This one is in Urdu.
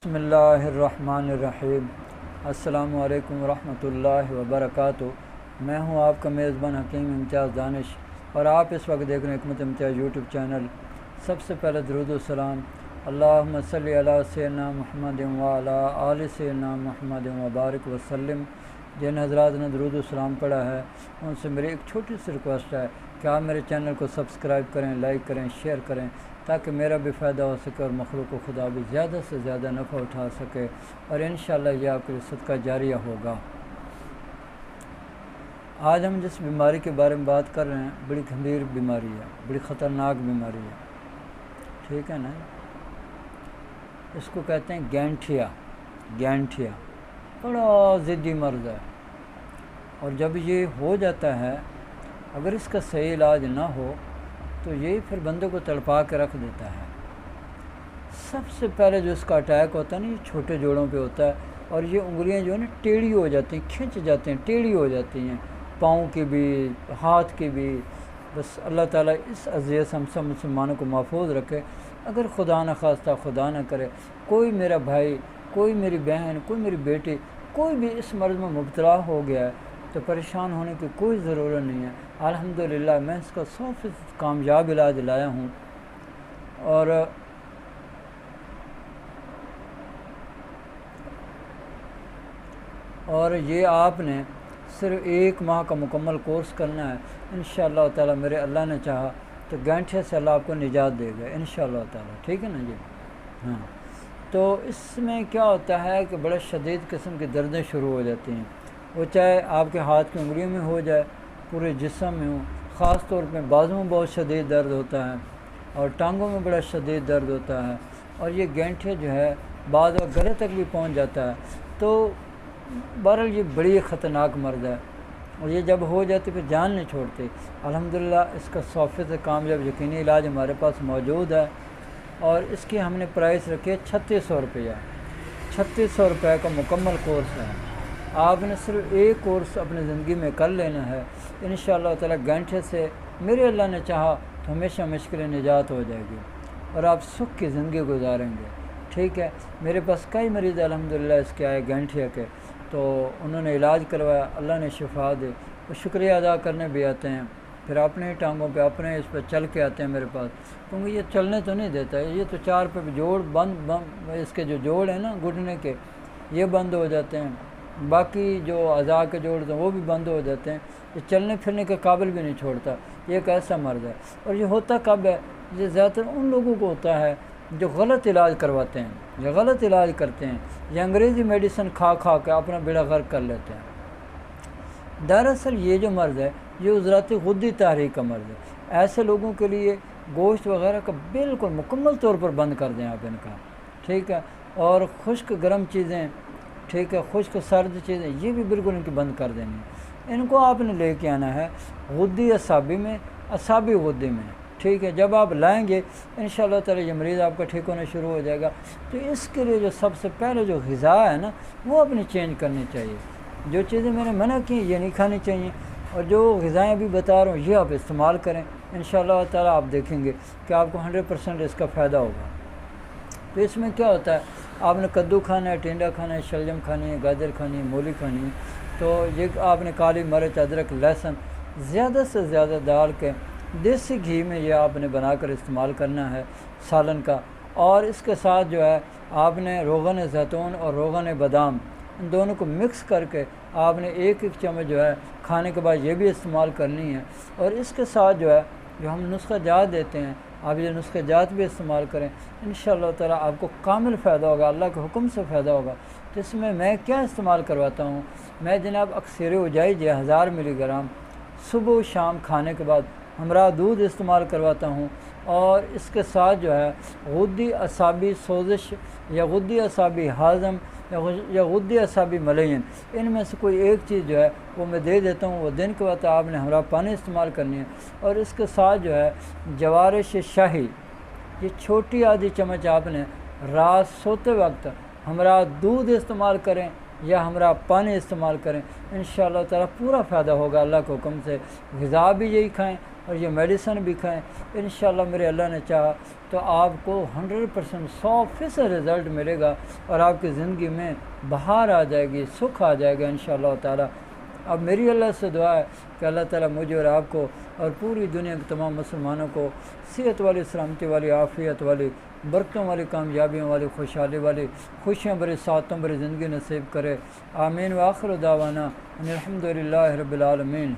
بسم اللہ الرحمن الرحیم۔ السلام علیکم ورحمۃ اللہ وبرکاتہ۔ میں ہوں آپ کا میزبان حکیم امتیاز دانش، اور آپ اس وقت دیکھ رہے ہیں حکمت امتیاز یوٹیوب چینل۔ سب سے پہلے درود و سلام اللہم صلی علی سیدنا محمد وعلی آل سیدنا محمد وبارک وسلم۔ جن حضرات نے درود و سلام پڑھا ہے ان سے میری ایک چھوٹی سی ریکویسٹ ہے کہ آپ میرے چینل کو سبسکرائب کریں، لائک کریں، شیئر کریں، تاکہ میرا بھی فائدہ ہو سکے اور مخلوق و خدا بھی زیادہ سے زیادہ نفع اٹھا سکے، اور انشاءاللہ یہ آپ کے لیے صدقہ جاریہ ہوگا۔ آج ہم جس بیماری کے بارے میں بات کر رہے ہیں بڑی گھمیر بیماری ہے، بڑی خطرناک بیماری ہے، ٹھیک ہے نا۔ اس کو کہتے ہیں گینٹھیا، بڑا ضدی مرض ہے، اور جب یہ ہو جاتا ہے اگر اس کا صحیح علاج نہ ہو تو یہ پھر بندے کو تڑپا کے رکھ دیتا ہے۔ سب سے پہلے جو اس کا اٹیک ہوتا ہے نا، یہ چھوٹے جوڑوں پہ ہوتا ہے، اور یہ انگلیاں جو ہے نا ٹیڑھی ہو جاتی ہیں، کھنچ جاتے ہیں، ٹیڑھی ہو جاتی ہیں، پاؤں کی بھی، ہاتھ کی بھی۔ بس اللہ تعالیٰ اس اذیت سے ہم سب مسلمانوں کو محفوظ رکھے۔ اگر خدا نہ خواستہ، خدا نہ کرے، کوئی میرا بھائی، کوئی میری بہن، کوئی میری بیٹی، کوئی بھی اس مرض میں مبتلا ہو گیا ہے تو پریشان ہونے کی کوئی ضرورت نہیں ہے۔ الحمدللہ میں اس کا 100% کامیاب علاج لایا ہوں، اور یہ آپ نے صرف 1 ماہ کا مکمل کورس کرنا ہے۔ انشاءاللہ تعالیٰ میرے اللہ نے چاہا تو گینٹھے سے اللہ آپ کو نجات دے گا انشاءاللہ تعالیٰ، ٹھیک ہے نا جی۔ ہاں، تو اس میں کیا ہوتا ہے کہ بڑا شدید قسم کی دردیں شروع ہو جاتی ہیں، وہ چاہے آپ کے ہاتھ کی انگلیوں میں ہو جائے، پورے جسم میں ہو، خاص طور پہ بازو میں بہت شدید درد ہوتا ہے، اور ٹانگوں میں بڑا شدید درد ہوتا ہے، اور یہ گینٹھے جو ہے بعض وقت گلے تک بھی پہنچ جاتا ہے۔ تو بہرحال یہ بڑی خطرناک مرض ہے، اور یہ جب ہو جاتی پھر جان نہیں چھوڑتے۔ الحمدللہ اس کا 100% کامیاب یقینی علاج ہمارے پاس موجود ہے، اور اس کی ہم نے پرائس رکھی ہے 3600 روپیہ۔ 3600 روپے کا مکمل کورس ہے۔ آپ نے صرف ایک کورس اپنی زندگی میں کر لینا ہے، انشاءاللہ تعالیٰ گینٹھے سے میرے اللہ نے چاہا تو ہمیشہ مشکل نجات ہو جائے گی، اور آپ سکھ کی زندگی گزاریں گے، ٹھیک ہے۔ میرے پاس کئی مریض الحمدللہ اس کے آئے گینٹھیا کے، تو انہوں نے علاج کروایا، اللہ نے شفا دے، وہ شکریہ ادا کرنے بھی آتے ہیں، پھر اپنے ٹانگوں پہ اپنے اس پہ چل کے آتے ہیں میرے پاس، کیونکہ یہ چلنے تو نہیں دیتا ہے، یہ تو 4 پہ جوڑ بند اس کے جو جوڑ ہیں نا گھٹنے کے، یہ بند ہو جاتے ہیں، باقی جو اعضاء کے جوڑ ہیں وہ بھی بند ہو جاتے ہیں، یہ چلنے پھرنے کے قابل بھی نہیں چھوڑتا۔ یہ ایک ایسا مرض ہے، اور یہ ہوتا کب ہے؟ یہ زیادہ تر ان لوگوں کو ہوتا ہے جو غلط علاج کرواتے ہیں، یا غلط علاج کرتے ہیں، یا انگریزی میڈیسن کھا کے اپنا بیڑا غرق کر لیتے ہیں۔ دراصل یہ جو مرض ہے یہ عضلاتی غدی تحریک کا مرض ہے۔ ایسے لوگوں کے لیے گوشت وغیرہ کا بالکل مکمل طور پر بند کر دیں آپ ان کا، ٹھیک ہے، اور خشک گرم چیزیں، ٹھیک ہے، خشک سرد چیزیں یہ بھی بالکل ان کی بند کر دینی ہے۔ ان کو آپ نے لے کے آنا ہے غدی اعصابی میں، اعصابی غدی میں، ٹھیک ہے۔ جب آپ لائیں گے انشاءاللہ تعالیٰ یہ مریض آپ کا ٹھیک ہونا شروع ہو جائے گا۔ تو اس کے لیے جو سب سے پہلے جو غذا ہے نا وہ اپنی چینج کرنی چاہیے۔ جو چیزیں میں نے منع کی یہ نہیں کھانی چاہیے، اور جو غذائیں ابھی بتا رہا ہوں یہ آپ استعمال کریں، انشاءاللہ تعالیٰ آپ دیکھیں گے کہ آپ کو 100% اس کا فائدہ ہوگا۔ تو اس میں کیا ہوتا ہے، آپ نے کدو کھانا ہے، ٹینڈا کھانا ہے، شلجم کھانی ہے، گاجر کھانی ہے، مولی کھانی ہے، تو یہ آپ نے کالی مرچ، ادرک، لہسن زیادہ سے زیادہ ڈال کے دیسی گھی میں یہ آپ نے بنا کر استعمال کرنا ہے سالن کا، اور اس کے ساتھ جو ہے آپ نے روغن زیتون اور روغن بادام ان دونوں کو مکس کر کے آپ نے 1 چمچ جو ہے کھانے کے بعد یہ بھی استعمال کرنی ہے، اور اس کے ساتھ جو ہے جو ہم نسخہ جات دیتے ہیں آپ یہ نسخہ جات بھی استعمال کریں، انشاءاللہ تعالیٰ آپ کو کامل فائدہ ہوگا، اللہ کے حکم سے فائدہ ہوگا۔ تو اس میں کیا استعمال کرواتا ہوں، میں جناب اکثر اجائی 1000 ملی گرام صبح و شام کھانے کے بعد ہمراہ دودھ استعمال کرواتا ہوں، اور اس کے ساتھ جو ہے غدی اعصابی سوزش یا غدی اعصابی ہاضم یا غدی اعصابی ملین، ان میں سے کوئی ایک چیز جو ہے وہ میں دے دیتا ہوں، وہ دن کے وقت آپ نے ہمراہ پانی استعمال کرنی ہے، اور اس کے ساتھ جو ہے جوارش شاہی یہ چھوٹی آدھی چمچ آپ نے رات سوتے وقت ہمراہ دودھ استعمال کریں، یا ہمارا پانی استعمال کریں، انشاءاللہ تعالیٰ پورا فائدہ ہوگا اللہ کے حکم سے۔ غذا بھی یہی کھائیں اور یہ میڈیسن بھی کھائیں، انشاءاللہ میرے اللہ نے چاہا تو آپ کو 100% 100% رزلٹ ملے گا، اور آپ کی زندگی میں بہار آ جائے گی، سکھ آ جائے گا انشاءاللہ تعالیٰ۔ اب میری اللہ سے دعا ہے کہ اللہ تعالیٰ مجھے اور آپ کو اور پوری دنیا کے تمام مسلمانوں کو صحت والی، سلامتی والی، عافیت والی، برکتوں والی، کامیابیوں والی، خوشحالی والی، خوشیاں بھری، سعادتوں بھری زندگی نصیب کرے۔ آمین۔ وآخر دعوانا ان الحمد للہ رب العالمین۔